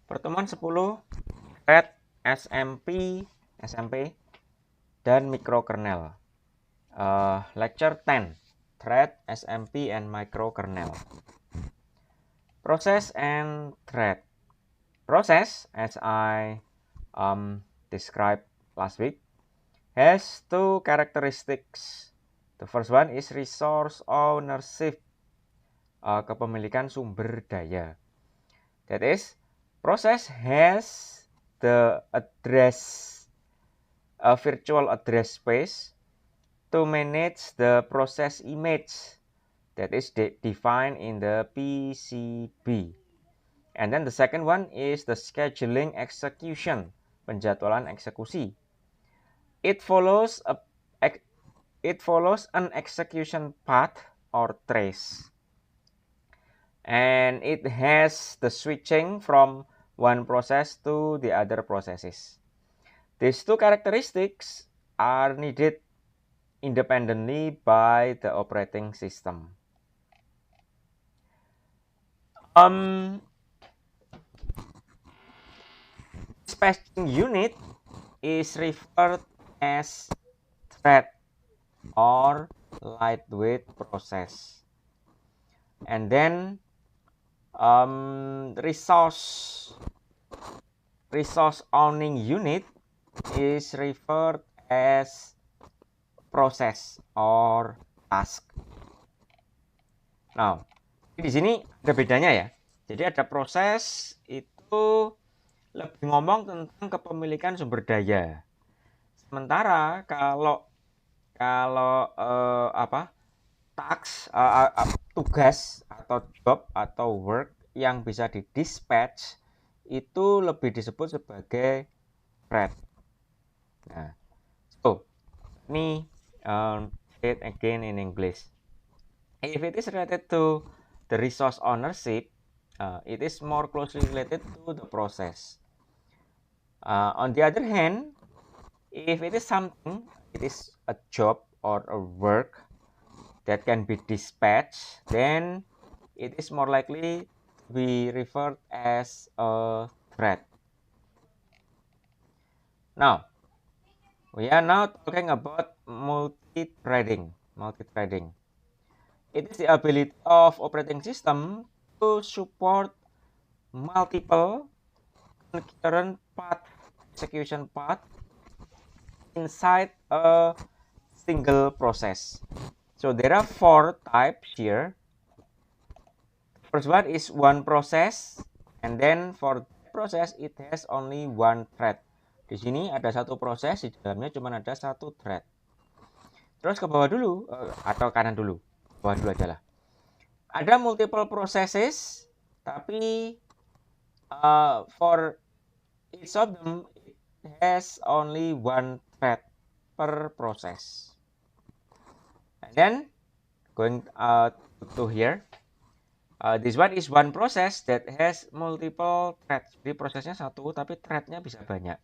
Pertemuan 10 Thread SMP dan microkernel. Lecture 10 Thread, SMP, and microkernel. Process and thread. Process, as I described last week, has two characteristics. The first one is resource ownership, kepemilikan sumber daya. That is, process has the address, a virtual address space to manage the process image that is defined in the PCB. And then the second one is the scheduling execution, penjadwalan eksekusi. It follows an execution path or trace. And it has the switching from one process to the other processes. These two characteristics are needed independently by the operating system. Dispatching unit is referred as thread or lightweight process. And then resource owning unit is referred as process or task. Nah, di sini ada bedanya ya. Jadi ada proses itu lebih ngomong tentang kepemilikan sumber daya. Sementara kalau tugas atau job atau work yang bisa di dispatch itu lebih disebut sebagai thread. Nah, so ini say it again in English. If it is related to the resource ownership, it is more closely related to the process. On the other hand, if it is something, it is a job or a work that can be dispatched, then it is more likely to be referred as a thread. Now, we are now talking about multi-threading. It is the ability of operating system to support multiple concurrent execution path inside a single process. So there are 4 types here. First one is one process, and then for that process it has only one thread. Di sini ada satu proses, di dalamnya cuma ada satu thread. Terus ke bawah dulu, atau kanan dulu, bawah dulu aja lah. Ada multiple processes, tapi for each of them it has only one thread per process. And then going to here, this one is one process that has multiple threads. Jadi prosesnya satu, tapi threadnya bisa banyak.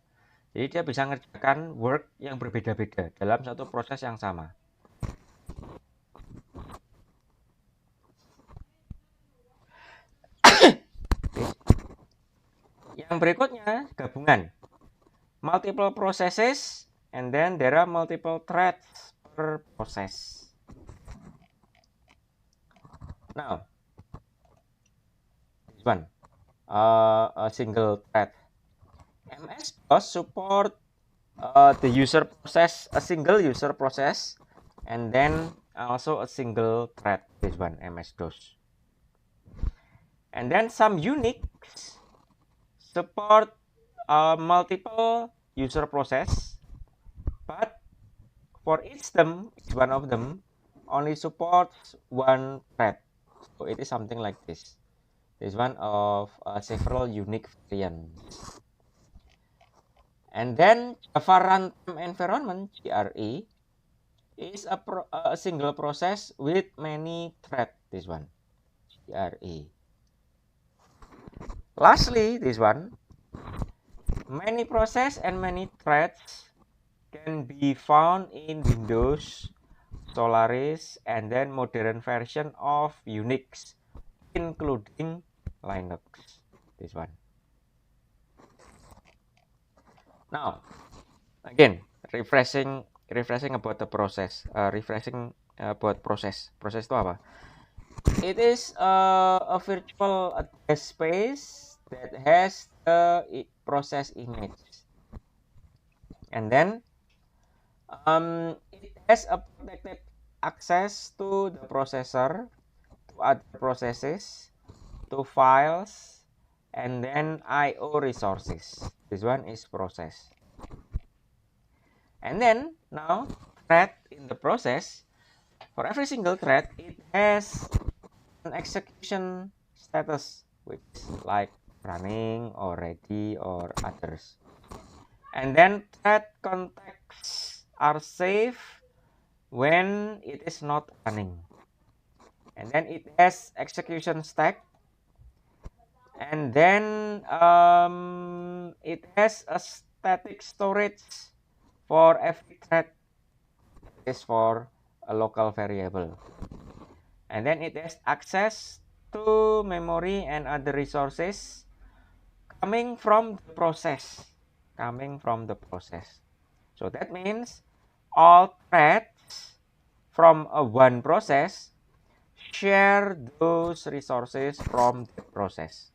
Jadi dia bisa mengerjakan work yang berbeda-beda dalam satu proses yang sama. Yang berikutnya gabungan. Multiple processes and then there are multiple threads per process. Now, this one, a single thread. MS-DOS support the user process, a single user process, and then also a single thread. This one, MS-DOS. And then some Unix support multiple user process, but for each one of them only supports one thread. So it is something like this. This one of several unique variants. And then Java Runtime Environment (JRE) is a single process with many threads. This one, JRE. Lastly, this one, many process and many threads can be found in Windows, Solaris, and then modern version of Unix, including Linux. This one. Now, again, refreshing about the process. Refreshing about process. Proses itu apa? It is a virtual address space that has the process image, and then it has a protected access to the processor, to other processes, to files, and then I/O resources. This one is process. And then now thread in the process, for every single thread, it has an execution status, which is like running or ready or others. And then thread contexts are safe when it is not running. And then it has execution stack. And then it has a static storage for every thread. That is for a local variable. And then it has access to memory and other resources coming from the process. So that means all threads from a one process share those resources from the process.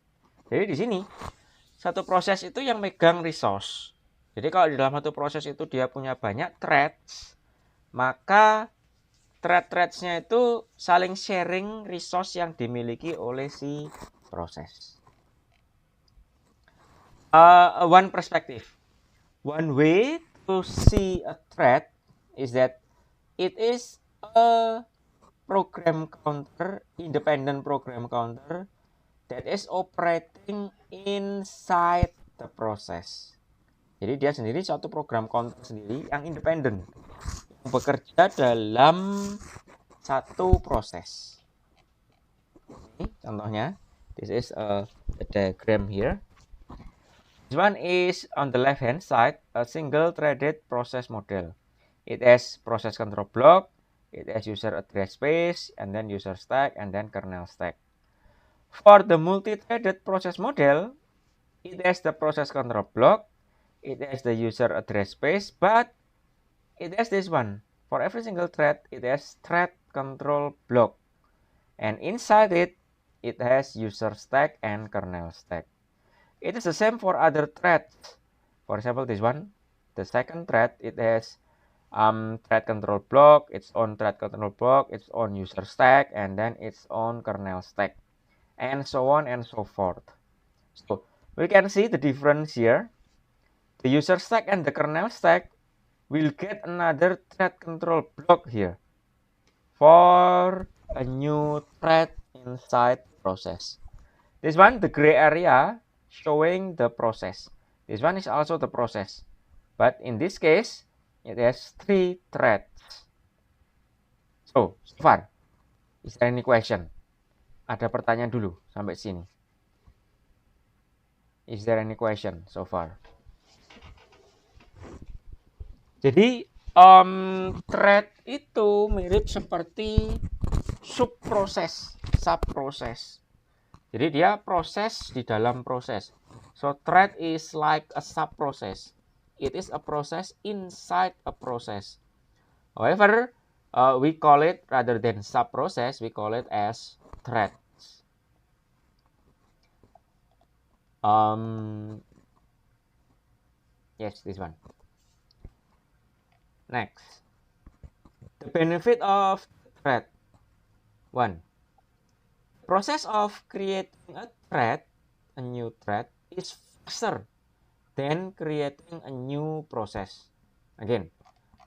Jadi di sini satu proses itu yang megang resource. Jadi kalau di dalam satu proses itu dia punya banyak threads, maka threads-nya itu saling sharing resource yang dimiliki oleh si proses. One perspective. One way to see a thread is that it is a program counter, independent program counter that is operating inside the process. Jadi dia sendiri suatu program counter sendiri yang independen, yang bekerja dalam satu proses. Ini contohnya, this is a diagram here. This one is on the left hand side, a single threaded process model. It has process control block, it has user address space, and then user stack, and then kernel stack. For the multi-threaded process model, it has the process control block, it has the user address space, but it has this one. For every single thread, it has thread control block. And inside it, it has user stack and kernel stack. It is the same for other threads. For example, this one, the second thread, it has thread control block, its own thread control block, its own user stack, and then its own kernel stack, and so on and so forth. So we can see the difference here. The user stack and the kernel stack will get another thread control block here for a new thread inside the process. This one, the gray area, showing the process. This one is also the process, but in this case it has 3 threads. So far, is there any question? Ada pertanyaan dulu sampai sini. Is there any question so far? Jadi thread itu mirip seperti subproses. Jadi dia proses di dalam proses. So thread is like a sub-process. It is a process inside a process. However, we call it, rather than sub-process, we call it as threads. Yes, this one. Next, the benefit of thread. 1. Process of creating a thread, a new thread, is faster than creating a new process. Again,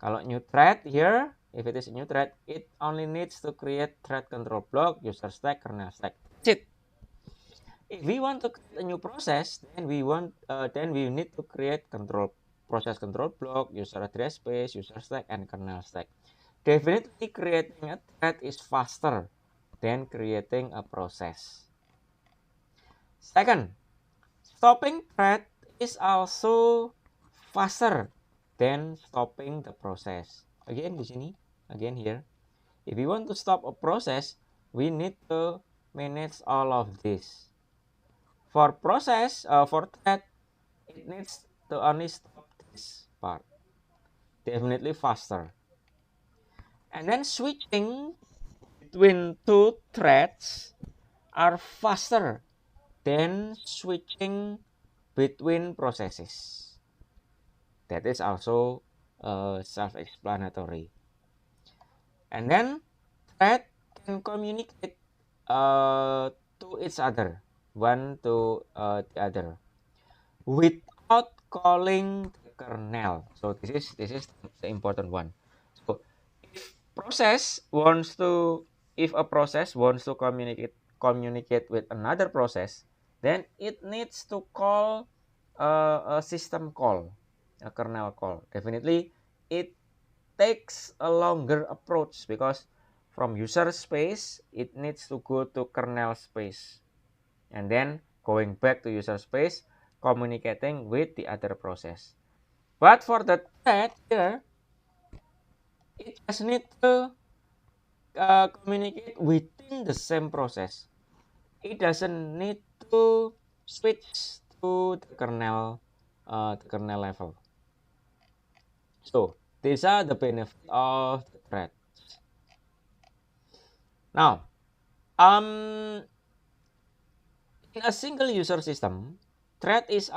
kalau new thread here, if it is a new thread, it only needs to create thread control block, user stack, kernel stack. That's it. If we want to create a new process, then we need to create process control block, user address space, user stack, and kernel stack. Definitely creating a thread is faster than creating a process. Second, stopping thread is also faster than stopping the process. Again di sini, again here. If we want to stop a process, we need to manage all of this. For process, for thread, it needs to only stop this part. Definitely faster. And then switching between two threads are faster than switching between processes. That is also self-explanatory. And then thread can communicate to each other, one to the other, without calling the kernel. So this is the important one. So if process wants to if a process wants to communicate with another process, then it needs to call a system call, a kernel call. Definitely it takes a longer approach because from user space it needs to go to kernel space and then going back to user space, communicating with the other process. But for the thread here, it just need to communicate within the same process. It doesn't need to switch to the kernel level. So these are the benefits of the thread. Now, in a single user system, thread is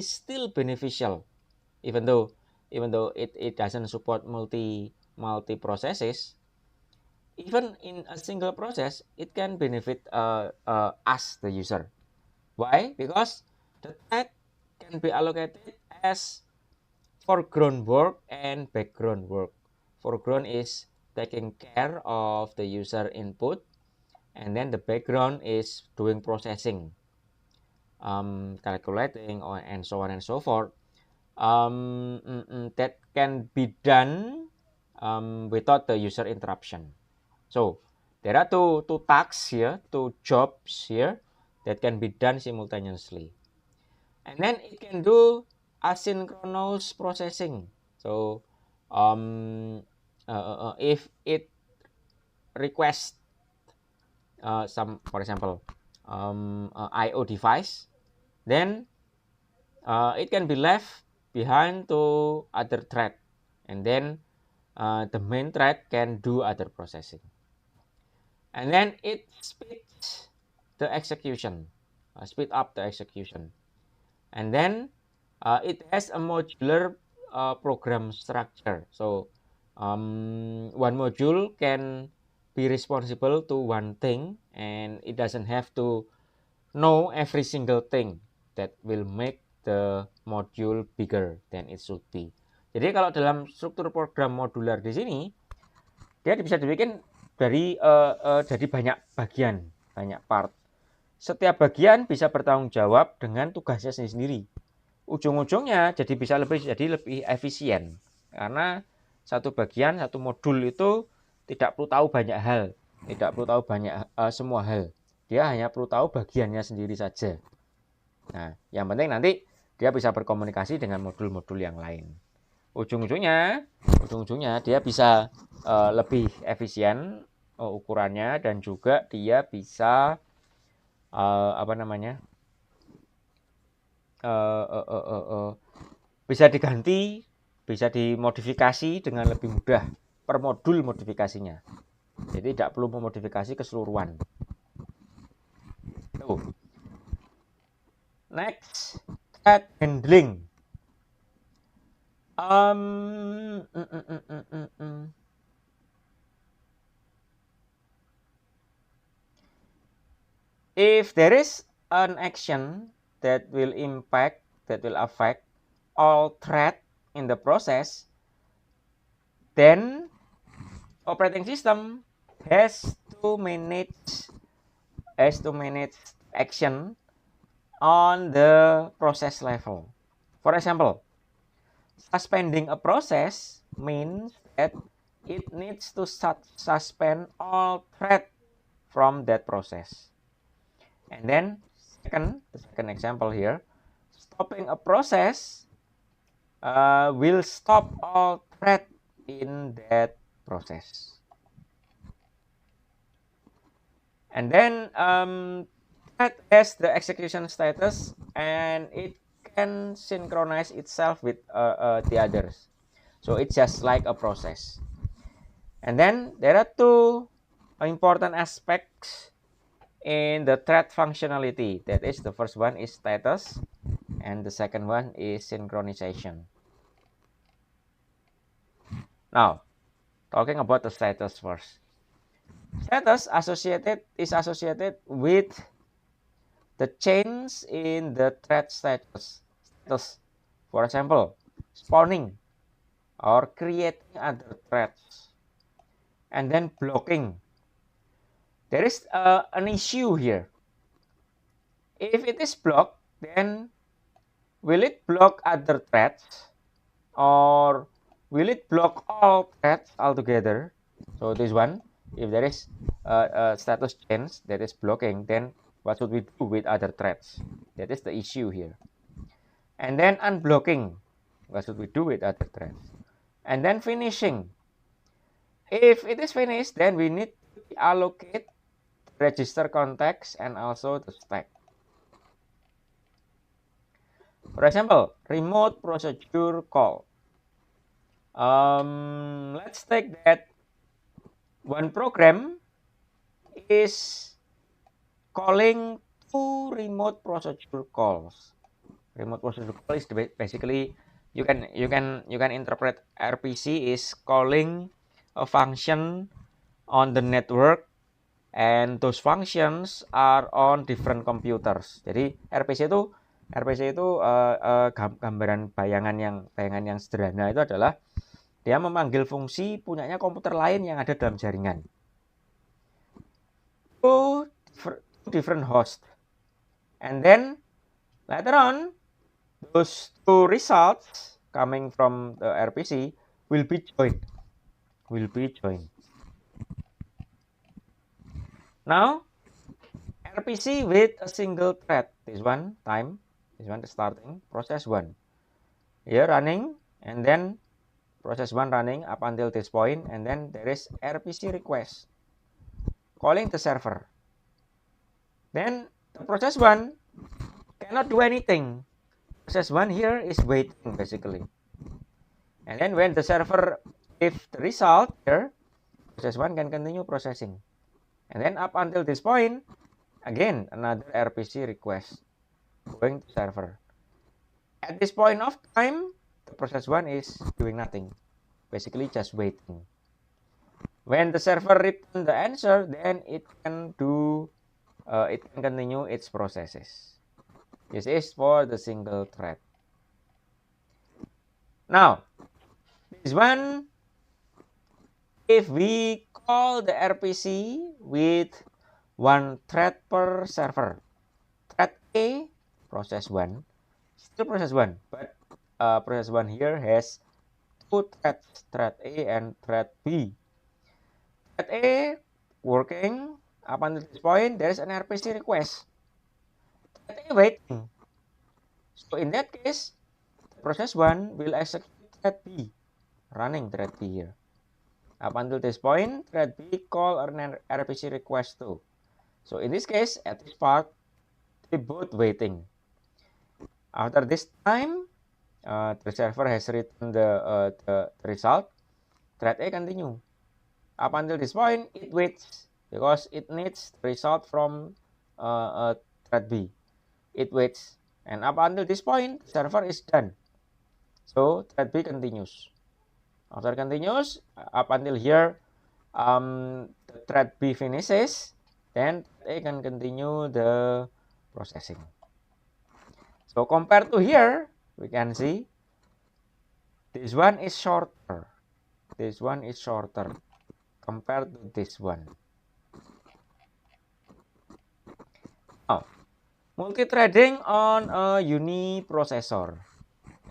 still beneficial, even though it doesn't support multi processes. Even in a single process, it can benefit us the user. Why? Because the thread can be allocated as foreground work and background work. Foreground is taking care of the user input, and then the background is doing processing, calculating, and so on and so forth. That can be done without the user interruption. So there are two tasks here, two jobs here that can be done simultaneously. And then it can do asynchronous processing. So if it requests some, for example, I/O device, then it can be left behind to other thread, and then the main thread can do other processing. And then it speeds the execution, speed up the execution. And then it has a modular program structure. So one module can be responsible to one thing, and it doesn't have to know every single thing that will make the module bigger than it should be. Jadi kalau dalam struktur program modular di sini, dia bisa dibikin dari banyak bagian, banyak part. Setiap bagian bisa bertanggung jawab dengan tugasnya sendiri. Ujung-ujungnya bisa lebih efisien karena satu bagian, satu modul itu tidak perlu tahu banyak hal, tidak perlu tahu semua hal. Dia hanya perlu tahu bagiannya sendiri saja. Nah, yang penting nanti dia bisa berkomunikasi dengan modul-modul yang lain. Ujung-ujungnya dia bisa lebih efisien ukurannya, dan juga dia bisa bisa diganti, bisa dimodifikasi dengan lebih mudah per modul modifikasinya. Jadi tidak perlu memodifikasi keseluruhan. Next, thread handling. If there is an action that will affect all thread in the process, then operating system has to manage action on the process level. For example, suspending a process means that it needs to suspend all thread from that process. And then the second example here, stopping a process will stop all thread in that process. And then thread has the execution status, and it can synchronize itself with the others. So it's just like a process. And then there are two important aspects in the thread functionality. That is, the first one is status, and the second one is synchronization. Now, talking about the status first. Status is associated with the change in the thread status. For example, spawning or creating other threads, and then blocking. There is an issue here. If it is blocked, then will it block other threads, or will it block all threads altogether? So this one, if there is a status change that is blocking, then what should we do with other threads? That is the issue here. And then unblocking, what should we do with other threads? And then finishing. If it is finished, then we need to allocate register context and also the stack. For example, remote procedure call. Let's take that one program is calling two remote procedure calls. Remote procedure call is basically you can interpret RPC is calling a function on the network, and those functions are on different computers. Jadi RPC itu gambaran bayangan yang sederhana itu adalah dia memanggil fungsi punyanya komputer lain yang ada dalam jaringan. Two different hosts. And then later on, those two results coming from the RPC will be joined. Now, RPC with a single thread. This one is starting, process 1. Here running, and then process 1 running up until this point, and then there is RPC request calling the server. Then the process 1 cannot do anything. Process 1 here is waiting basically. And then when the server gives the result here, process 1 can continue processing. And then up until this point, again another RPC request going to server. At this point of time, the process 1 is doing nothing, basically just waiting. When the server returns the answer, then it can continue its processes. This is for the single thread. Now, this one, if we call the RPC with one thread per server, thread A, process 1, still process 1, but process 1 here has two threads, thread A and thread B. Thread A working up until this point, there is an RPC request. Thread A waiting. So in that case, process 1 will execute thread B, running thread B here. Up until this point, thread B call an RPC request too. So in this case, at this part, they both waiting. After this time, the server has written the result. Thread A continue. Up until this point, it waits because it needs the result from thread B. It waits, and up until this point, the server is done. So thread B continues. After continues, up until here, the thread B finishes, then thread A can continue the processing. So compared to here, we can see this one is shorter. This one is shorter compared to this one. Now, multi-threading on a uniprocessor.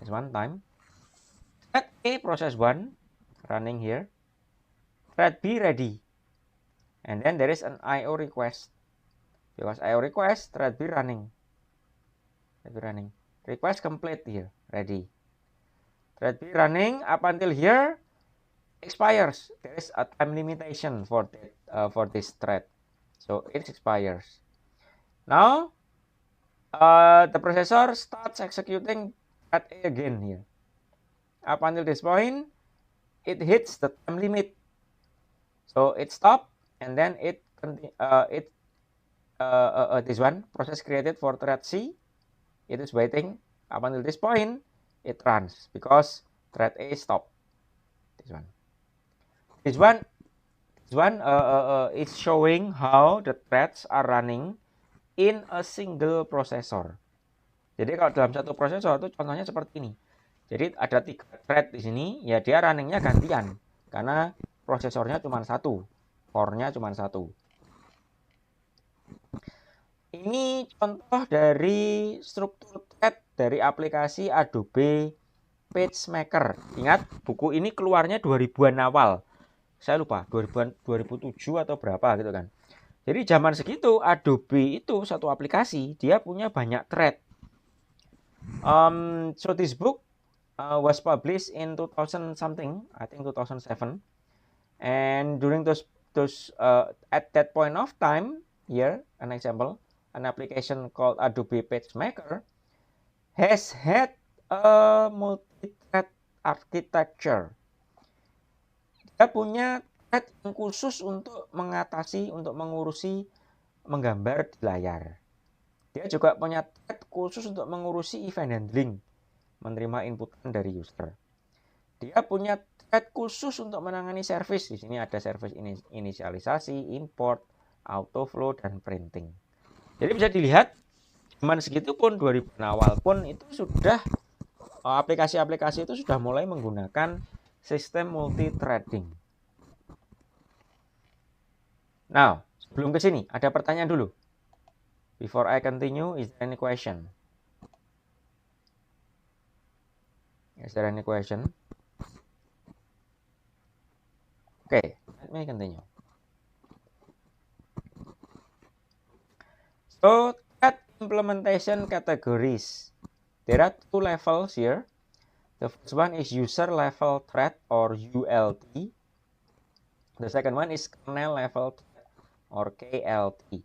This one time. Thread A process 1 running here. Thread B ready. And then there is an IO request. Because IO request, thread B running. Request complete here, ready. Thread B running up until here expires. There is a time limitation for that, for this thread, so it expires. Now The processor starts executing thread A again here. Up until this point, it hits the time limit. So it stopped, and then this one process created for thread C, it is waiting up until this point. It runs because thread A stopped. This one is showing how the threads are running in a single processor. Jadi kalau dalam satu prosesor itu contohnya seperti ini. Jadi ada 3 thread di sini, ya dia runningnya gantian karena prosesornya cuma satu, core-nya cuma satu. Ini contoh dari struktur thread dari aplikasi Adobe PageMaker. Ingat, buku ini keluarnya 2000-an awal. Saya lupa, 2007 atau berapa gitu kan. Jadi zaman segitu Adobe itu satu aplikasi, dia punya banyak thread. So this book was published in 2000 something, I think 2007. And during those at that point of time, here an example, an application called Adobe PageMaker has had a multi-thread architecture. Dia punya thread yang khusus untuk mengurusi menggambar di layar. Dia juga punya thread khusus untuk mengurusi event handling, menerima inputan dari user. Dia punya thread khusus untuk menangani service. Di sini ada service inisialisasi, import, autoflow, dan printing. Jadi bisa dilihat zaman segitu pun 2000-an awal pun itu sudah aplikasi-aplikasi itu sudah mulai menggunakan sistem multi-threading. Now, sebelum ke sini ada pertanyaan dulu. Before I continue, is there any question? Is there any question? Okay, let me continue. So, thread implementation categories. There are 2 levels here. The first one is user level thread or ULT. The second one is kernel level thread or KLT.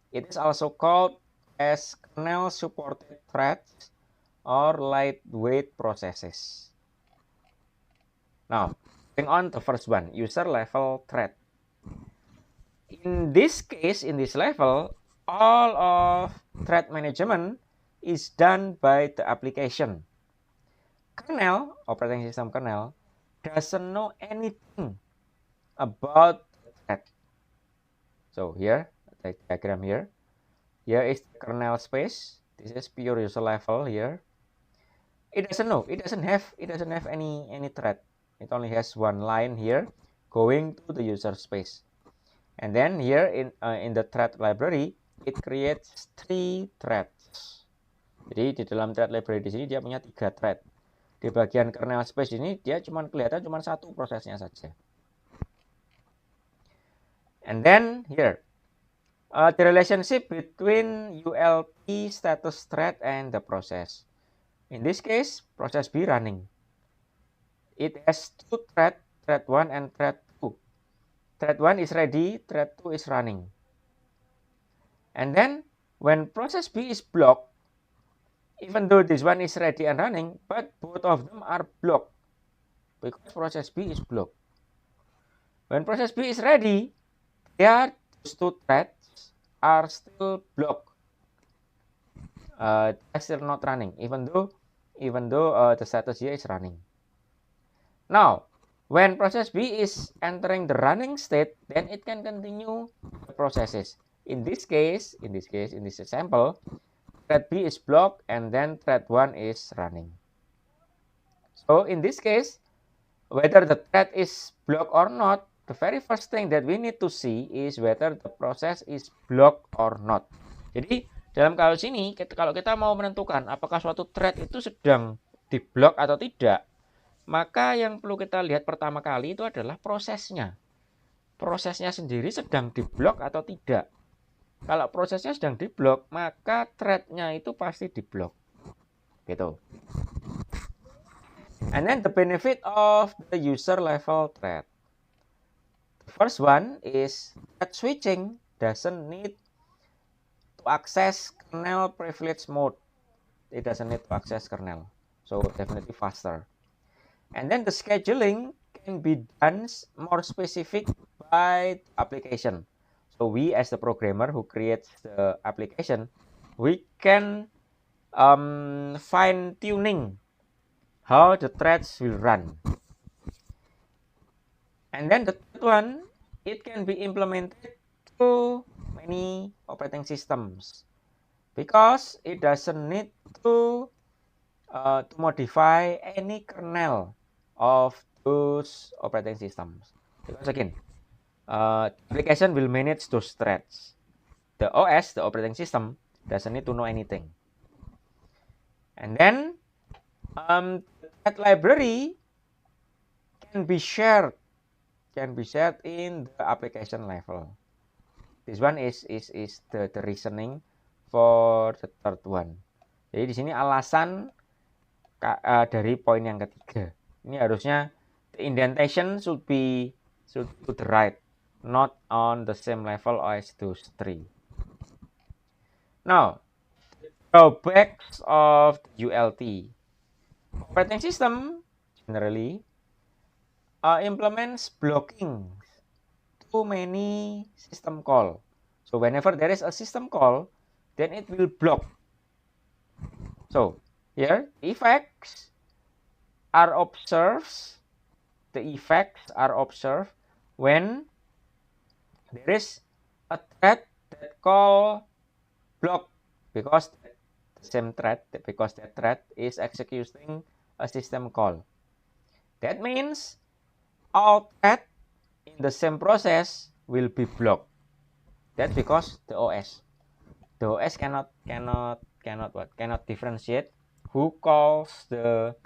It is also called as kernel supported threads or lightweight processes. Now, moving on the first one, user level thread. In this case, in this level, all of thread management is done by the application. Kernel, operating system kernel, doesn't know anything about the thread. So here, the diagram here. Here is the kernel space. This is pure user level here. It doesn't know. It doesn't have any thread. It only has one line here going to the user space. And then here in the thread library, it creates 3 threads. Jadi di dalam thread library di sini dia punya 3 thread. Di bagian kernel space ini dia kelihatan cuma satu prosesnya saja. And then here, the relationship between ULT status thread and the process. In this case, process B running. It has 2 thread 1 and thread 2. Thread 1 is ready, thread 2 is running. And then when process B is blocked, even though this one is ready and running, but both of them are blocked because process B is blocked. When process B is ready, those 2 threads are still blocked. They're still not running, even though the status here is running. Now, when process B is entering the running state, then it can continue the processes. In this example, thread B is blocked and then thread 1 is running. So in this case, whether the thread is blocked or not, the very first thing that we need to see is whether the process is blocked or not. Jadi dalam kasus ini, kalau kita mau menentukan apakah suatu thread itu sedang diblok atau tidak, maka yang perlu kita lihat pertama kali itu adalah prosesnya. Prosesnya sendiri sedang diblok atau tidak. Kalau prosesnya sedang diblok, maka threadnya itu pasti diblok. Gitu. And then the benefit of the user level thread. The first one is thread switching doesn't need to access kernel privilege mode. It doesn't need to access kernel, so definitely faster. And then the scheduling can be done more specific by the application. So we as the programmer who creates the application, we can fine tuning how the threads will run. And then the third one, it can be implemented to many operating systems because it doesn't need to modify any kernel of those operating systems. Because again, the application will manage those threads. The OS, the operating system, doesn't need to know anything. And then the thread library can be shared in the application level. This one is the reasoning for the third one. Jadi di sini alasan dari poin yang ketiga. Ini harusnya the indentation should be to the right, not on the same level as those three. Now, drawbacks of ULT. Operating system generally implements blocking too many system call. So whenever there is a system call, then it will block. So here effects are observed. The effects are observed when there is a thread that call block because the same thread, because that thread is executing a system call. That means all thread in the same process will be blocked. That's because the OS cannot differentiate who calls the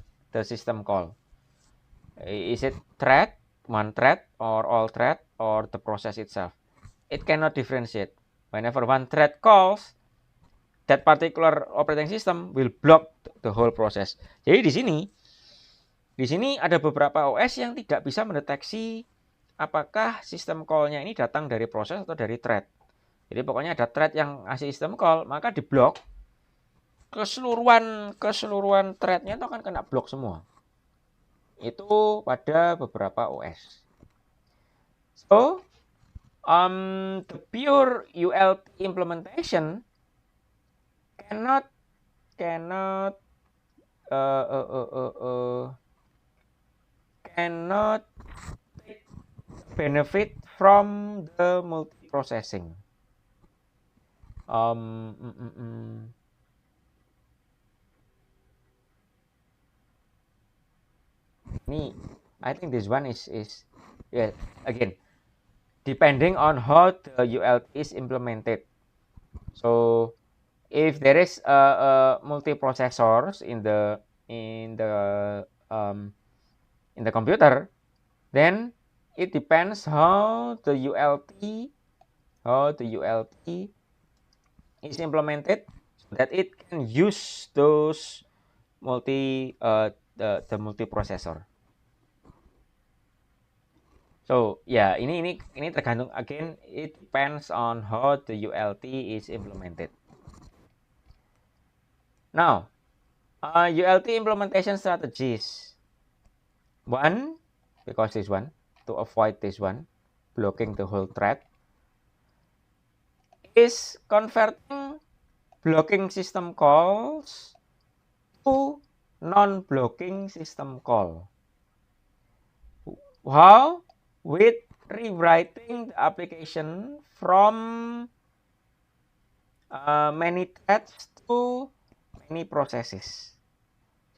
system call. Is it thread, one thread, or all thread, or the process itself? It cannot differentiate. Whenever one thread calls, that particular operating system will block the whole process. Jadi di sini ada beberapa OS yang tidak bisa mendeteksi apakah sistem call-nya ini datang dari proses atau dari thread. Jadi pokoknya ada thread yang ngasih sistem call, maka di block keseluruhan threadnya itu akan kena blok semua. Itu pada beberapa OS. So, the pure ULT implementation cannot take benefit from the multiprocessing. I think this one is yeah, again depending on how the ULT is implemented. So if there is a multiprocessors in the computer, then it depends how the ULT is implemented so that it can use those the multiprocessor. So yeah, ini tergantung, again it depends on how the ULT is implemented. Now, ULT implementation strategies. One, because this one, to avoid this one, blocking the whole thread, is converting blocking system calls to non-blocking system call. How? With rewriting the application from many threads to many processes.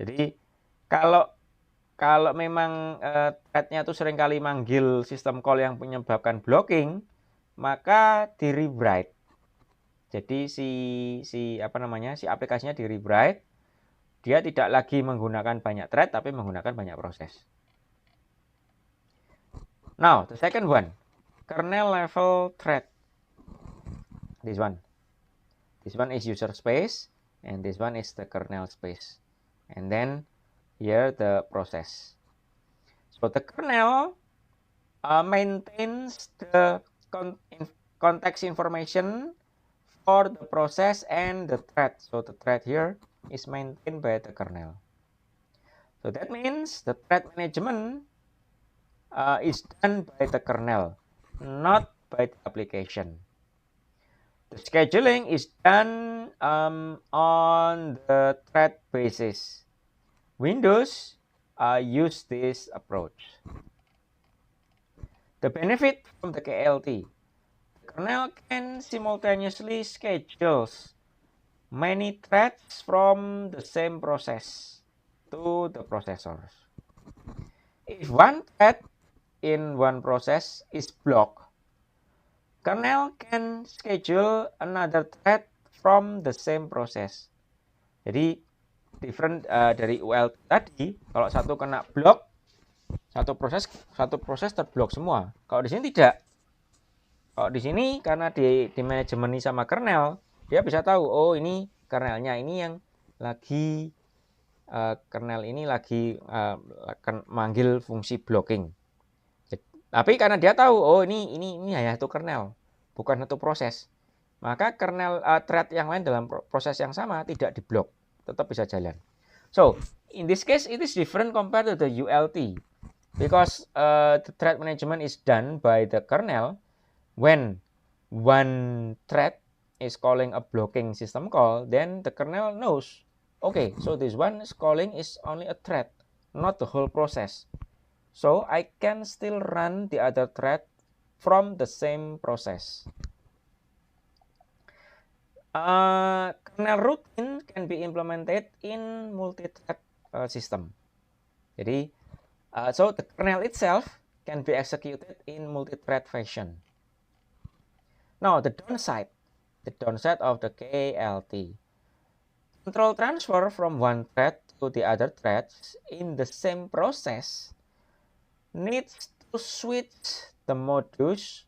Jadi kalau memang threadnya tuh seringkali manggil sistem call yang menyebabkan blocking, maka di rewrite. Jadi si aplikasinya di rewrite, dia tidak lagi menggunakan banyak thread tapi menggunakan banyak proses. Now, the second one, kernel level thread. This one is user space, and this one is the kernel space. And then here the process. So the kernel maintains the context information for the process and the thread. So the thread here is maintained by the kernel. So that means the thread management is done by the kernel, not by the application. The scheduling is done on the thread basis. Windows use this approach. The benefit from the KLT. The kernel can simultaneously schedule many threads from the same process to the processors. If one thread in one process is blocked, kernel can schedule another thread from the same process. Jadi different dari ULT tadi, kalau satu kena blok, satu proses terblok semua. Kalau di sini tidak. Kalau di sini karena di manajemen ini sama kernel, dia bisa tahu, oh ini kernelnya ini yang lagi kernel ini lagi manggil fungsi blocking. Tapi karena dia tahu, oh ini hanya satu kernel, bukan satu proses, maka kernel thread yang lain dalam proses yang sama tidak diblok, tetap bisa jalan. So in this case it is different compared to the ULT because the thread management is done by the kernel when one thread is calling a blocking system call, then the kernel knows, okay, so this one is calling is only a thread, not the whole process. So I can still run the other thread from the same process. Kernel routine can be implemented in multi-thread system. Jadi, so the kernel itself can be executed in multi-thread fashion. Now the downside of the KLT. Control transfer from one thread to the other threads in the same process needs to switch the modus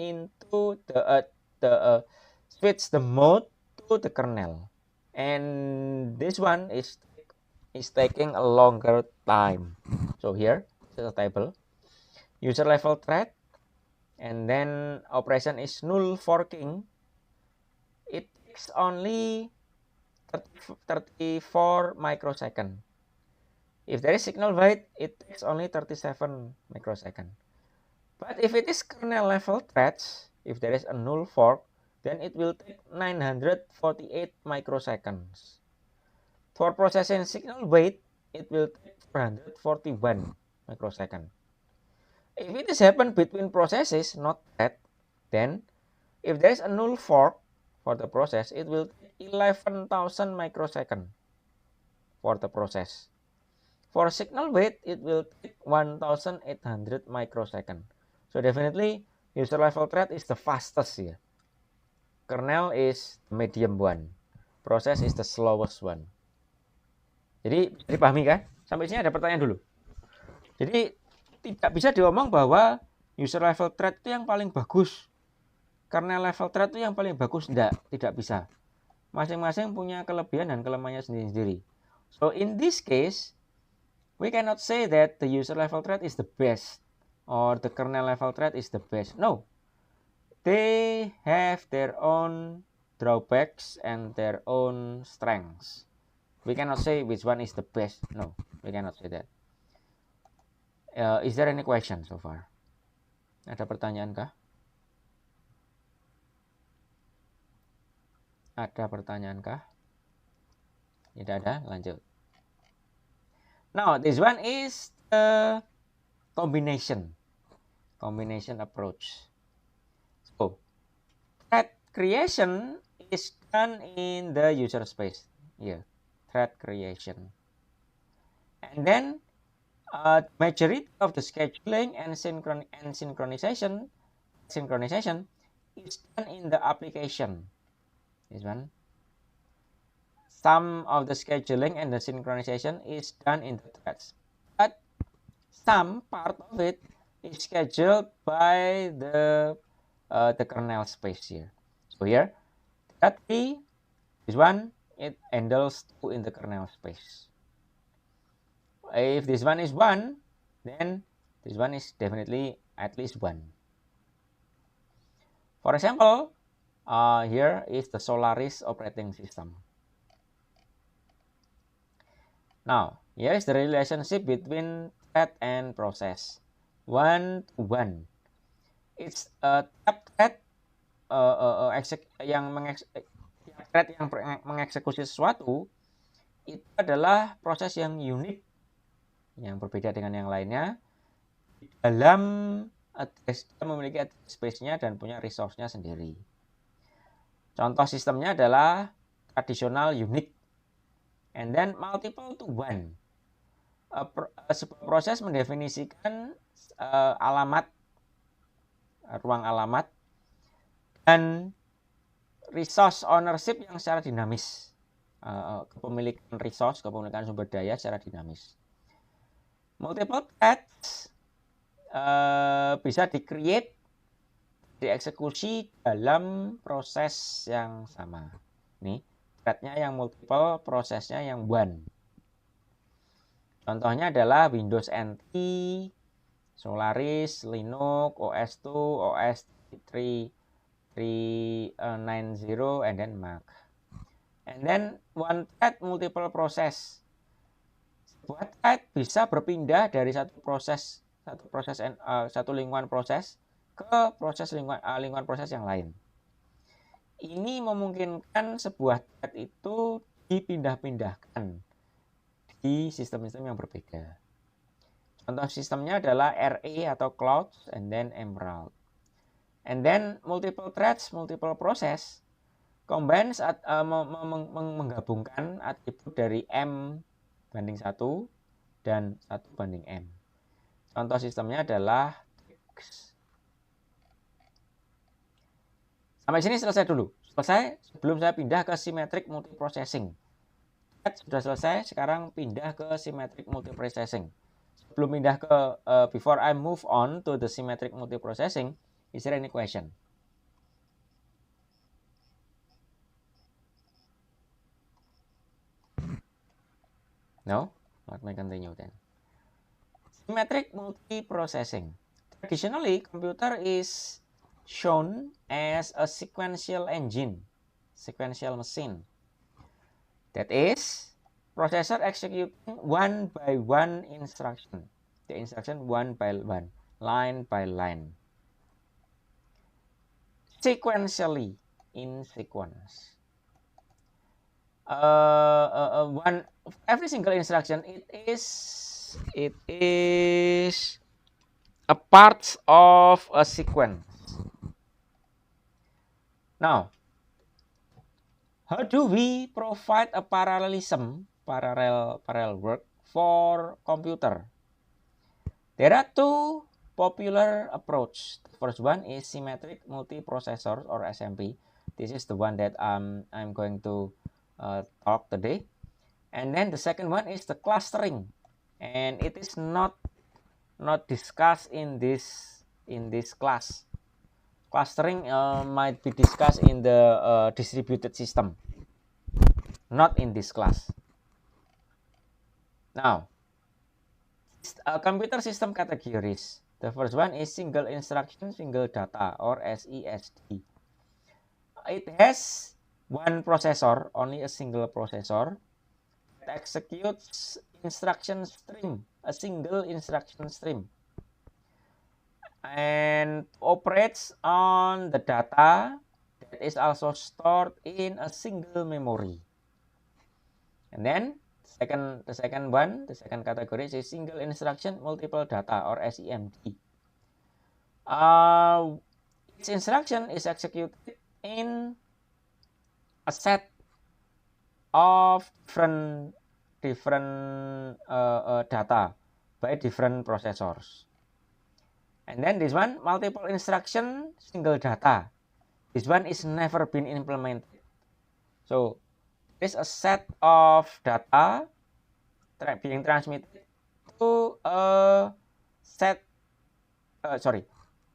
into switch the mode to the kernel, and this one is taking a longer time. So here is a table, user level thread, and then operation is null forking. It takes only 34 microsecond. If there is signal wait, it takes only 37 microsecond. But if it is kernel level threads, if there is a null fork, then it will take 948 microseconds. For processing signal wait, it will take 441 microsecond. If it is happen between processes, not thread, then if there is a null fork for the process, it will take 11,000 microsecond for the process. For signal wait, it will take 1,800 microsecond. So definitely user level thread is the fastest here. Kernel is the medium one. Process is the slowest one. Jadi dipahami kan? Sampai sini ada pertanyaan dulu. Jadi tidak bisa diomong bahwa user level thread itu yang paling bagus. Kernel level thread itu yang paling bagus. Tidak bisa. Masing-masing punya kelebihan dan kelemahannya sendiri-sendiri. So in this case, we cannot say that the user level thread is the best or the kernel level thread is the best. No, they have their own drawbacks and their own strengths. We cannot say which one is the best. No, we cannot say that. Is there any question so far? Ada pertanyaan kah? Ada pertanyaan kah? Tidak ada, lanjut. Now, this one is the combination approach. So, thread creation is done in the user space. Here, thread creation. And then, majority of the scheduling and synchronization is done in the application. This one. Some of the scheduling and the synchronization is done in the threads, but some part of it is scheduled by the kernel space here. So here, that key, this one, it handles 2 in the kernel space. If this one is 1, then this one is definitely at least 1. For example, Here is the Solaris operating system. Now, here is the relationship between thread and process. One to one. It's a thread yang mengeksekusi sesuatu itu adalah proses yang unik, yang berbeda dengan yang lainnya. Dalam memiliki space-nya dan punya resource-nya sendiri. Contoh sistemnya adalah tradisional unique, and then multiple to one. Sebuah proses mendefinisikan alamat, ruang alamat, dan resource ownership yang secara dinamis. Kepemilikan resource, kepemilikan sumber daya secara dinamis. Multiple threads bisa di-create, dieksekusi dalam proses yang sama. Nih, threadnya yang multiple, prosesnya yang one. Contohnya adalah Windows NT, Solaris, Linux, OS2, OS 390, and then Mac. And then one thread, multiple process. Sebuah thread bisa berpindah dari satu lingkungan proses ke lingkungan proses yang lain. Ini memungkinkan sebuah thread itu dipindah-pindahkan di sistem-sistem yang berbeda. Contoh sistemnya adalah RA atau Cloud, and then Emerald. And then multiple threads, multiple process combines menggabungkan atribut dari M banding 1 dan 1 banding M. Contoh sistemnya adalah Twix. Sampai sini selesai dulu. Selesai sebelum saya pindah ke symmetric multiprocessing. Sudah selesai, sekarang pindah ke symmetric multiprocessing. Sebelum pindah ke before I move on to the symmetric multiprocessing, is there any question? No? Let me continue then. Symmetric multiprocessing. Traditionally, computer is shown as a sequential engine, sequential machine. That is, processor executing one by one instruction. The instruction one by one, line by line. Sequentially, in sequence. Every single instruction, it is a part of a sequence. Now, how do we provide a parallelism, parallel work for computer? There are two popular approach. The first one is symmetric multiprocessor or SMP. This is the one that I'm going to talk today. And then the second one is the clustering, and it is not discussed in this class. Clustering might be discussed in the distributed system, not in this class. Now, computer system categories. The first one is single instruction, single data, or SISD. It has one processor, only a single processor, that executes instruction stream, a single instruction stream, and operates on the data that is also stored in a single memory. And then the second category is single instruction multiple data or SIMD. Each instruction is executed in a set of different data by different processors. And then this one, multiple instruction, single data. This one is never been implemented. So there's a set of data being transmitted to a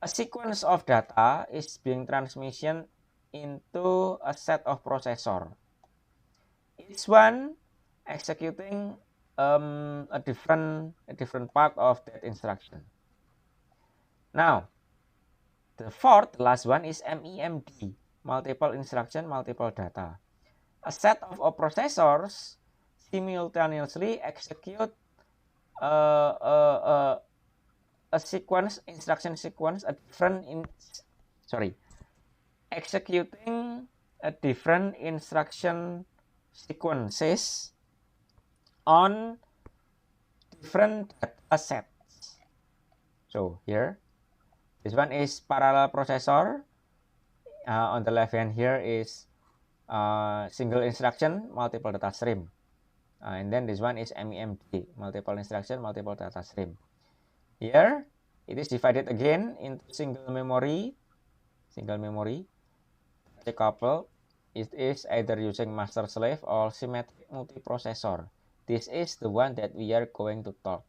sequence of data is being transmission into a set of processor. Each one executing a different part of that instruction. Now, the last one is MEMD, multiple instruction, multiple data. A set of processors simultaneously execute a sequence, instruction sequence, executing a different instruction sequences on different data sets. So here, this one is parallel processor. On the left hand here is single instruction, multiple data stream. And then this one is MEMD, multiple instruction, multiple data stream. Here, it is divided again into single memory, decoupled. It is either using master-slave or symmetric multiprocessor. This is the one that we are going to talk.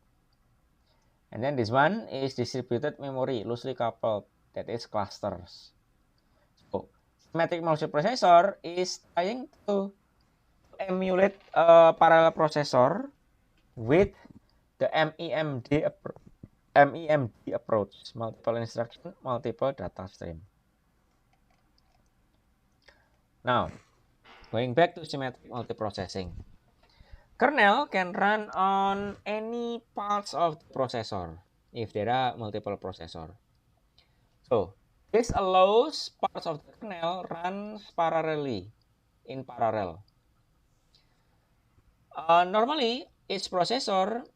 And then this one is distributed memory, loosely coupled, that is clusters. So, symmetric multiprocessor is trying to emulate a parallel processor with the MEMD approach, multiple instruction, multiple data stream. Now, going back to symmetric multiprocessing. Kernel can run on any parts of the processor if there are multiple processors. So, this allows parts of the kernel runs parallelly, in parallel. Normally, each processor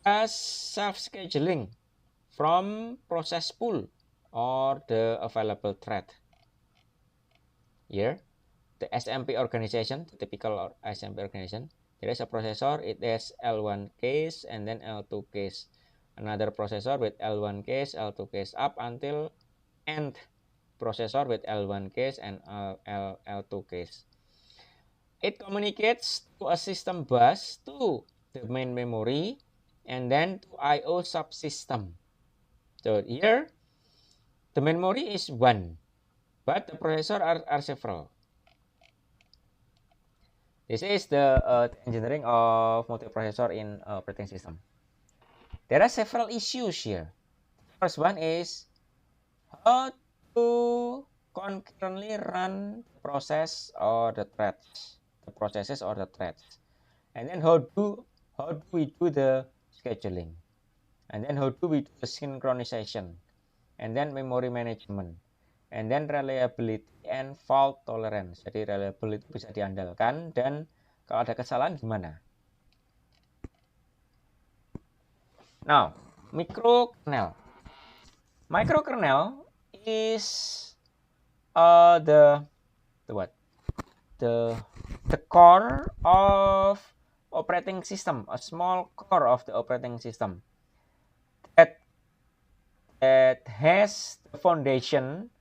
does self-scheduling from process pool or the available thread. Here, the SMP organization, the typical SMP organization, there is a processor, it has L1 case and then L2 case. Another processor with L1 case, L2 case up until end processor with L1 case and L2 case. It communicates to a system bus to the main memory and then to I/O subsystem. So here, the memory is one, but the processor are several. This is the engineering of multiprocessor in operating system. There are several issues here. First one is how to concurrently run the process or the threads, the processes or the threads, and then how do we do the scheduling, and then how do we do the synchronization, and then memory management, and then reliability and fault tolerance. Jadi reliability bisa diandalkan dan kalau ada kesalahan gimana. Now, microkernel. Microkernel is the core of operating system, a small core of the operating system that has the foundation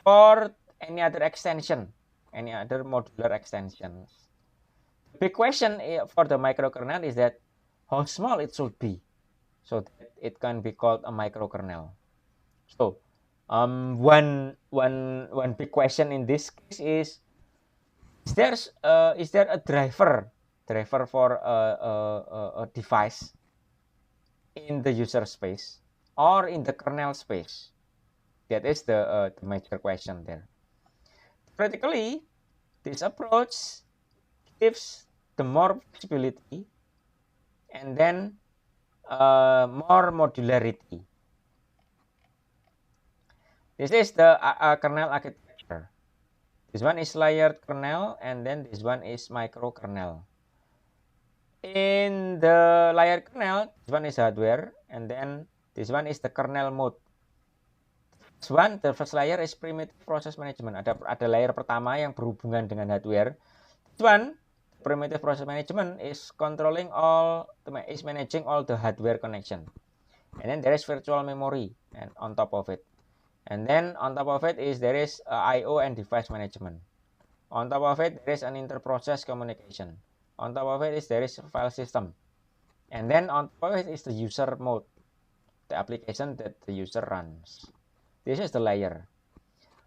for any other extension, any other modular extensions. The big question for the microkernel is that how small it should be so that it can be called a microkernel. So one big question in this case is there a driver for a device in the user space or in the kernel space? That is the major question there. Practically, this approach gives the more flexibility and then more modularity. This is the kernel architecture. This one is layered kernel and then this one is microkernel. In the layered kernel, this one is hardware and then this one is the kernel mode. This one, the first layer is primitive process management. Ada layer pertama yang berhubungan dengan hardware. This one, primitive process management is managing all the hardware connection. And then there is virtual memory and on top of it. And then on top of it there is I/O and device management. On top of it, there is an inter-process communication. On top of it there is file system. And then on top of it is the user mode, the application that the user runs. This is the layer.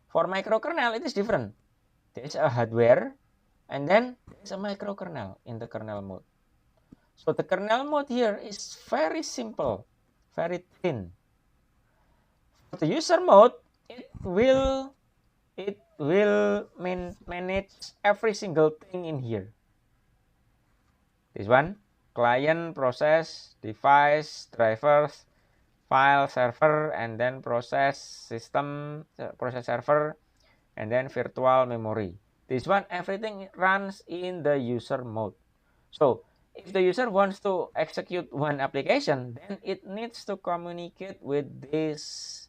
For microkernel, it is different. There is a hardware, and then there is a microkernel in the kernel mode. So the kernel mode here is very simple, very thin. For the user mode, it will manage every single thing in here. This one, client, process, device, drivers, file server, and then process system, process server, and then virtual memory. This one, everything runs in the user mode. So if the user wants to execute one application, then it needs to communicate with these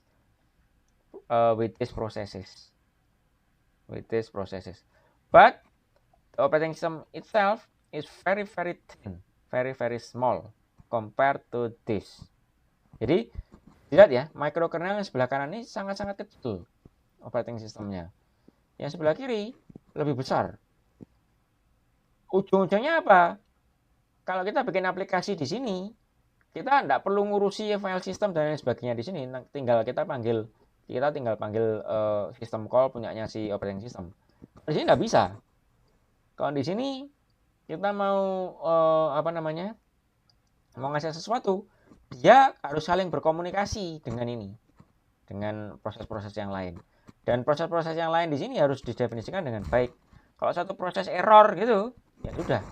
processes. But the operating system itself is very thin, very small compared to this. Jadi lihat ya, microkernel yang sebelah kanan ini sangat kecil operating systemnya. Yang sebelah kiri lebih besar. Ujung-ujungnya apa? Kalau kita bikin aplikasi di sini, kita tidak perlu ngurusi file system dan lain sebagainya di sini. Tinggal panggil system call punyanya si operating system. Di sini tidak bisa. Kalau di sini kita mau mau ngasih sesuatu, dia harus saling berkomunikasi dengan proses-proses yang lain. Dan proses-proses yang lain di sini harus didefinisikan dengan baik. Kalau satu proses error gitu, ya sudah.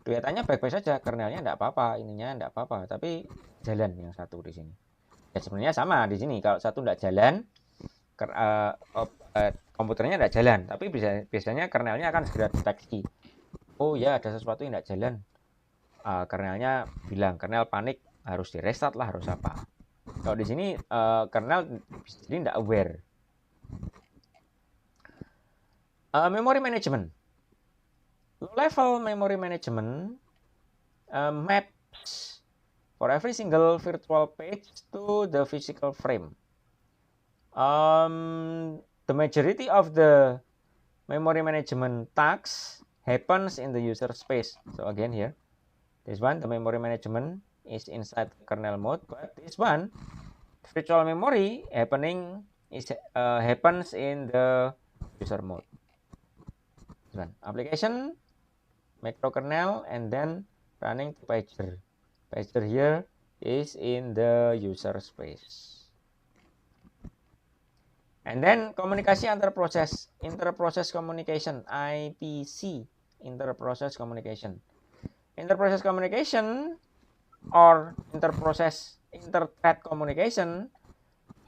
Kelihatannya baik-baik saja, kernelnya tidak apa-apa, ininya tidak apa-apa, tapi jalan yang satu di sini. Ya sebenarnya sama di sini. Kalau satu tidak jalan, komputernya tidak jalan, tapi biasanya kernelnya akan segera deteksi. Oh ya, ada sesuatu yang tidak jalan. Kernelnya bilang, kernel panik, harus di restart lah, harus apa. Kalau di sini kernel jadi tidak aware. Memory management. Low level memory management maps for every single virtual page to the physical frame. The majority of the memory management tasks happens in the user space. So again here, this one, the memory management is inside kernel mode, but this one, virtual memory happens in the user mode. This one, application, microkernel, and then running to pager. Pager here is in the user space. And then komunikasi antar proses, interprocess communication, IPC, interprocess communication. Interprocess communication or inter-thread communication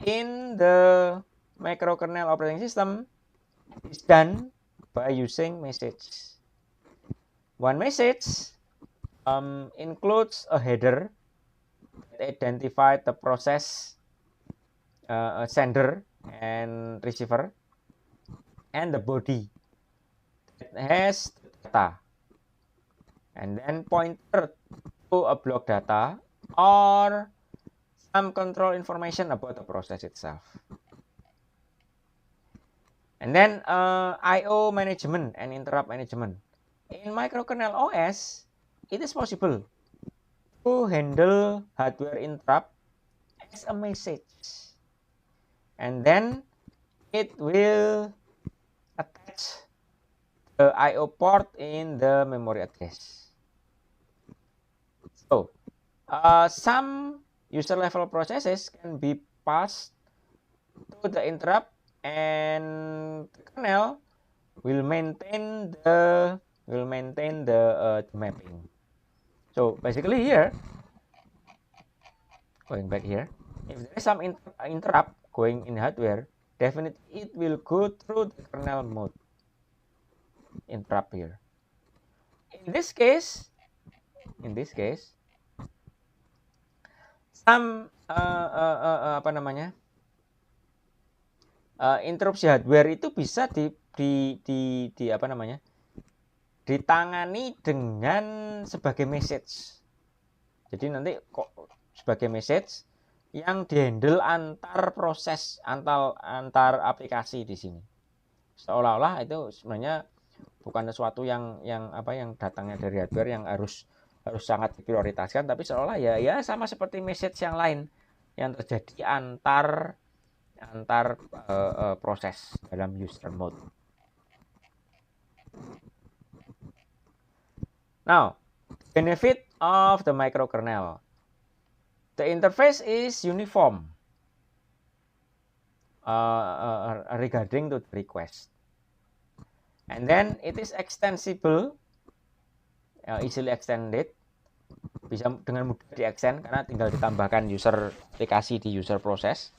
in the microkernel operating system is done by using message. One message includes a header that identifies the process, sender and receiver, and the body that has data, and then pointer to a block data or some control information about the process itself. And then I/O management and interrupt management. In microkernel OS, it is possible to handle hardware interrupt as a message. And then it will attach the I/O port in the memory address. So, some user level processes can be passed to the interrupt, and the kernel will maintain the mapping. So basically here, going back here, if there is some interrupt going in hardware, definitely it will go through the kernel mode interrupt here. In this case, some interupsi hardware itu bisa ditangani dengan sebagai message. Jadi nanti kok sebagai message yang dihandle antar proses, antar aplikasi di sini. Seolah-olah itu sebenarnya bukan sesuatu yang datangnya dari hardware yang harus sangat diprioritaskan, tapi seolah ya sama seperti message yang lain yang terjadi antar proses dalam user mode. Now, benefit of the microkernel. The interface is uniform. regarding to the request. And then it is extensible, easily extended, bisa dengan mudah di-extend karena tinggal ditambahkan user aplikasi di user process,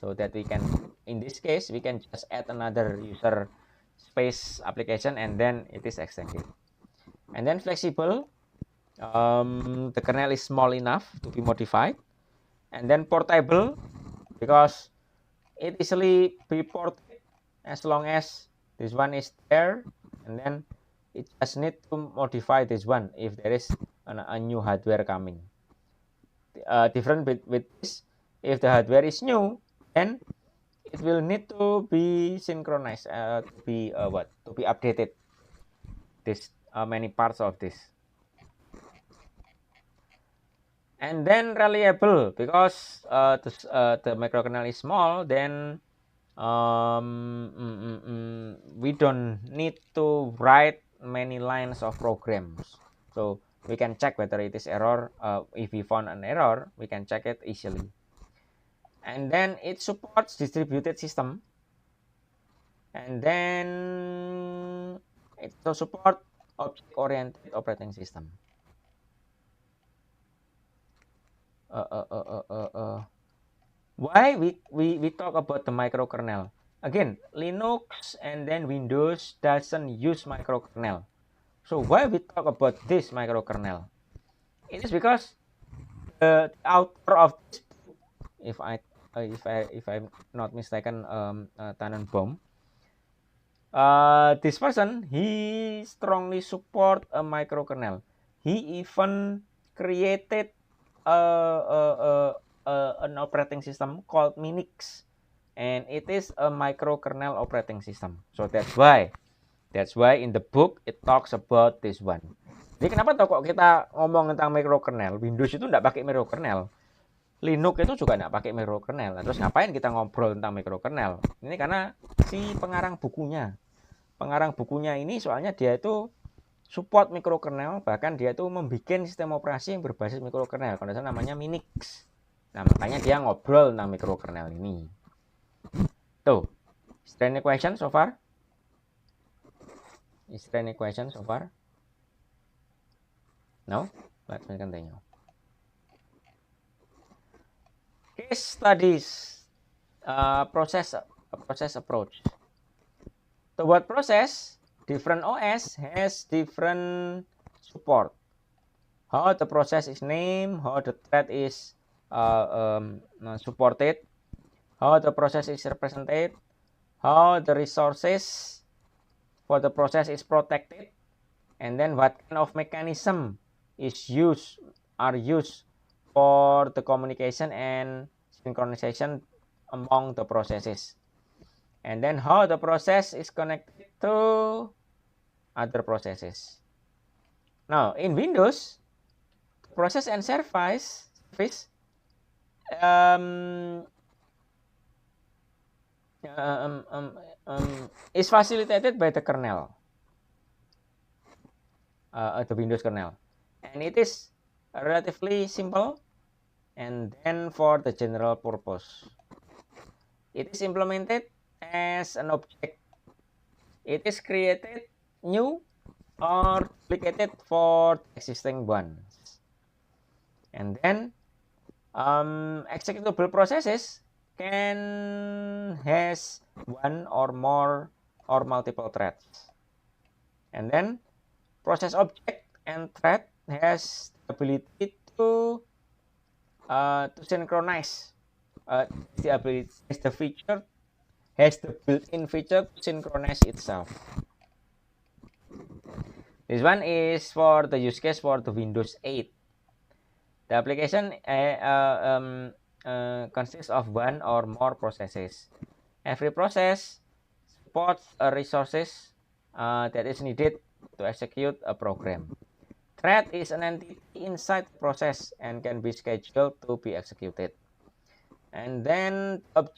so that we can, in this case, we can just add another user space application and then it is extended. And then flexible, the kernel is small enough to be modified. And then portable, because it easily be ported as long as this one is there, and then it just need to modify this one if there is a new hardware coming. Different with this, if the hardware is new, then it will need to be synchronized, to be updated, this many parts of this. And then reliable, because the microkernel is small, then we don't need to write many lines of programs, so we can check whether it is error. If we found an error, we can check it easily. And then it supports distributed system, and then it also support object-oriented operating system. Why we talk about the microkernel? Again, Linux and then Windows doesn't use microkernel. So why we talk about this microkernel? It is because the author of this book, if I'm not mistaken, Tannenbaum, this person, he strongly support a microkernel. He even created an operating system called Minix, and it is a microkernel operating system. So that's why in the book it talks about this one. Jadi kenapa tuh kok kita ngomong tentang microkernel? Windows itu nggak pakai microkernel, Linux itu juga nggak pakai microkernel. Nah, terus ngapain kita ngobrol tentang microkernel? Ini karena si pengarang bukunya ini soalnya dia itu support microkernel, bahkan dia tuh membuat sistem operasi yang berbasis microkernel. Kalau namanya Minix. Nah, makanya dia ngobrol tentang microkernel ini. Tuh, is there any question so far? Is there any question so far? No? Let's continue. Case studies, process approach. The word process, different OS has different support. How the process is named, how the thread is supported, how the process is represented, how the resources for the process is protected, and then what kind of mechanism are used for the communication and synchronization among the processes, and then how the process is connected to other processes. Now in Windows, process and service is facilitated by the kernel, the Windows kernel, and it is relatively simple and then for the general purpose. It is implemented as an object. It is created new or duplicated for existing ones. And then executable processes can has one or more or multiple threads. And then process object and thread has the ability to synchronize. The ability has the built-in feature to synchronize itself. This one is for the use case for the Windows 8. The application consists of one or more processes. Every process supports a resources that is needed to execute a program. Thread is an entity inside the process and can be scheduled to be executed. And then the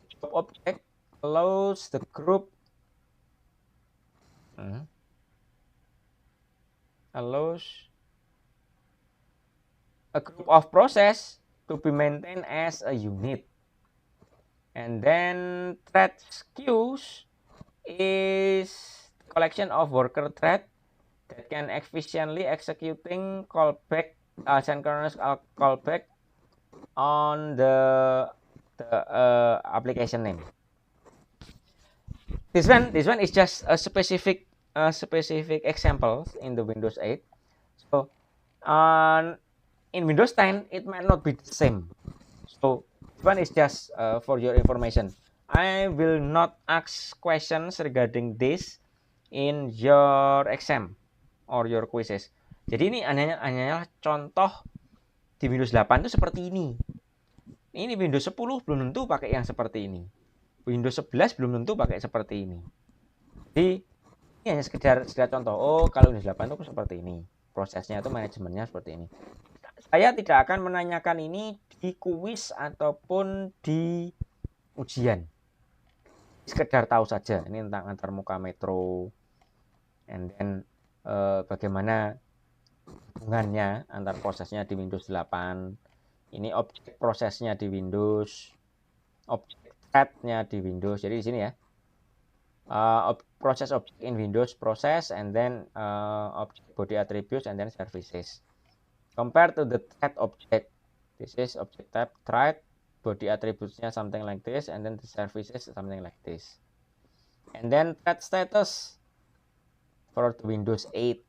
job object allows the group a group of process to be maintained as a unit. And then thread queues is collection of worker thread that can efficiently executing callback, synchronous callback on the application name. This one is just a specific example in the Windows 8. So in Windows 10 it might not be the same. So this one is just for your information. I will not ask questions regarding this in your exam or your quizzes. Jadi ini hanya contoh di Windows 8 itu seperti ini. Ini Windows 10 belum tentu pakai yang seperti ini. Windows 11 belum tentu pakai seperti ini. Jadi ini hanya sekedar contoh. Oh, kalau Windows 8 itu seperti ini. Prosesnya itu manajemennya seperti ini. Saya tidak akan menanyakan ini di kuis ataupun di ujian. Sekedar tahu saja ini tentang antarmuka metro, and then bagaimana hubungannya antar prosesnya di Windows 8. Ini objek prosesnya di Windows, objek thread-nya di Windows. Jadi di sini ya, process object in Windows process, and then object body attributes, and then services. Compared to the thread object, this is object type thread, body attributes-nya something like this, and then the services something like this. And then thread status for the Windows 8,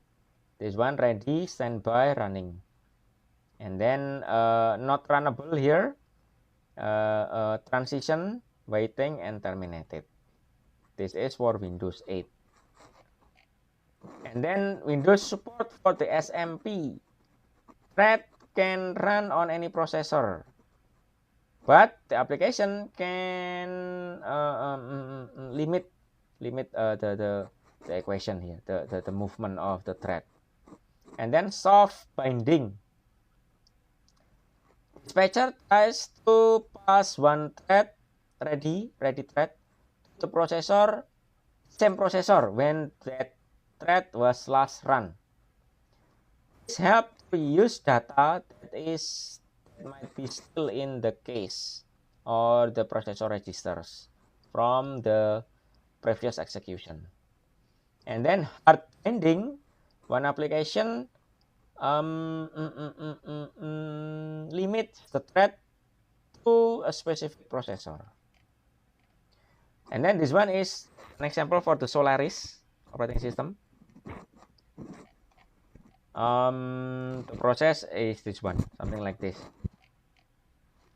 this one ready, standby, running. And then not runnable here, transition, waiting, and terminated. This is for Windows 8. And then Windows support for the SMP. Thread can run on any processor, but the application can limit the equation here, the movement of the thread. And then soft binding. Dispatcher tries to pass one thread, ready thread, to the processor, same processor when that thread was last run. This helps to use data that might be still in the cache or the processor registers from the previous execution. And then hard binding, one application limits the thread to a specific processor. And then this one is an example for the Solaris operating system. The process is this one, something like this.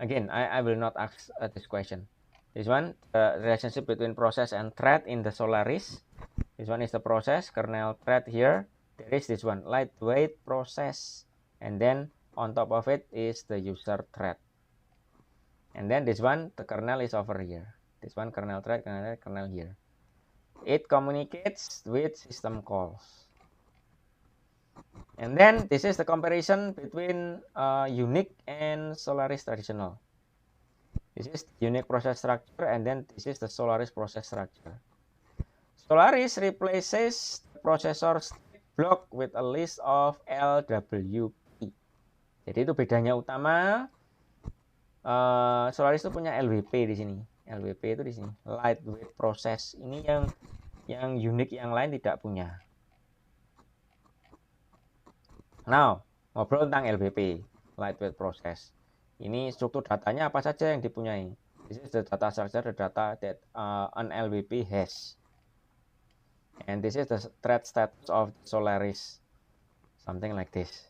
Again, I will not ask this question. This one, the relationship between process and thread in the Solaris. This one is the process, kernel thread here. There is this one, lightweight process. And then on top of it is the user thread. And then this one, the kernel is over here. This one, kernel thread, kernel here. It communicates with system calls. And then this is the comparison between Unix and Solaris traditional. This is the Unix process structure, and then this is the Solaris process structure. Solaris replaces the processor block with a list of LWP. Jadi itu bedanya utama. Solaris itu punya LWP di sini. LWP itu di sini. Lightweight process. Ini yang Unix yang lain tidak punya. Now, ngobrol tentang LWP, lightweight process. Ini struktur datanya apa saja yang dipunyai. This is the data structure, the data that an LWP has. And this is the thread status of Solaris. Something like this.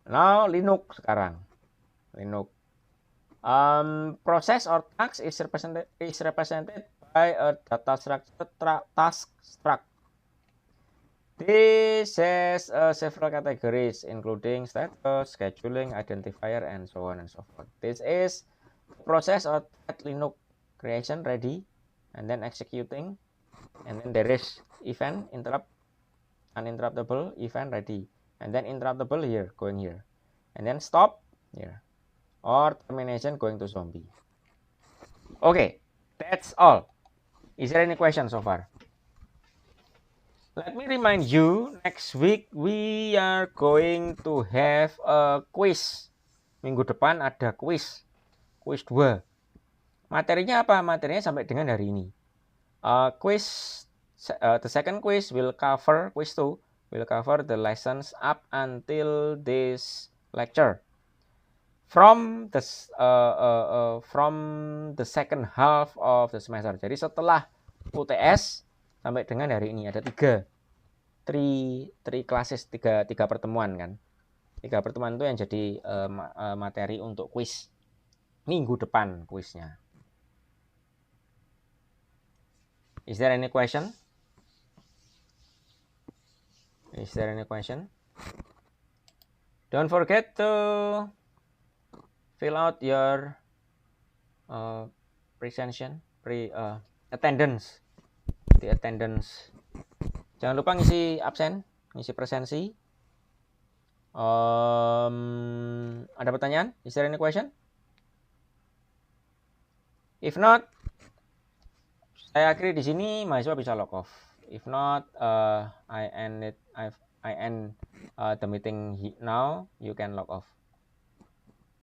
Now, Linux sekarang. Linux. Process or task is represented by a data structure task struct. This has several categories, including status, scheduling, identifier, and so on and so forth. This is the process of Linux creation ready, and then executing, and then there is event, interrupt, uninterruptible, event ready, and then interruptible here, going here, and then stop here, or termination going to zombie. Okay, that's all. Is there any question so far? Let me remind you, next week we are going to have a quiz. Minggu depan ada quiz 2. Materinya apa? Materinya sampai dengan hari ini. The second quiz will cover, quiz 2 will cover the lessons up until this lecture. From the second half of the semester. Jadi setelah UTS sampai dengan hari ini ada three classes, tiga pertemuan kan. 3 pertemuan itu yang jadi materi untuk quiz minggu depan kuisnya. Is there any question? Is there any question? Don't forget to fill out your attendance. The attendance. Jangan lupa ngisi absen, ngisi presensi. Ada pertanyaan? Is there any question? If not, saya akhiri di sini, mahasiswa bisa log off. If not, I end the meeting now. You can log off.